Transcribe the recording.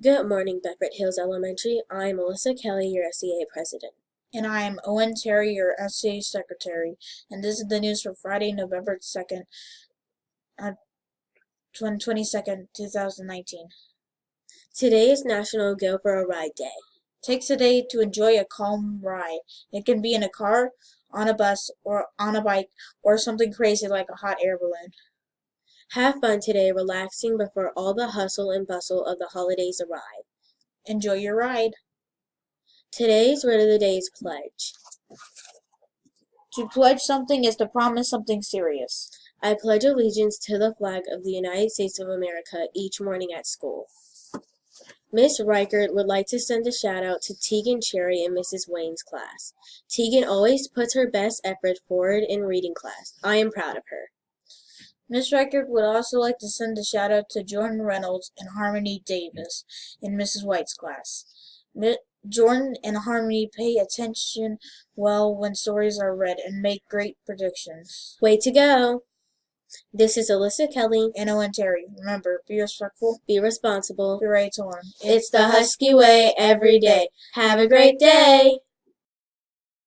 Good morning, Bedford Hills Elementary. I'm Melissa Kelly, your SEA president. And I am Owen Terry, your SCA secretary. And this is the news for Friday, November 2nd, 22nd, 2019. Today is National Go for a Ride Day. Take today to enjoy a calm ride. It can be in a car, on a bus, or on a bike, or something crazy like a hot air balloon. Have fun today, relaxing before all the hustle and bustle of the holidays arrive. Enjoy your ride. Today's word of the day is pledge. To pledge something is to promise something serious. I pledge allegiance to the flag of the United States of America each morning at school. Miss Reichert would like to send a shout out to Tegan Cherry in Mrs. Wayne's class. Tegan always puts her best effort forward in reading class. I am proud of her. Miss Reichert would also like to send a shout out to Jordan Reynolds and Harmony Davis in Mrs. White's class. Jordan and Harmony pay attention well when stories are read and make great predictions. Way to go! This is Alyssa Kelly and Owen Terry. Remember, be respectful, be responsible, be ready to learn. It's the Husky way every day. Have a great day!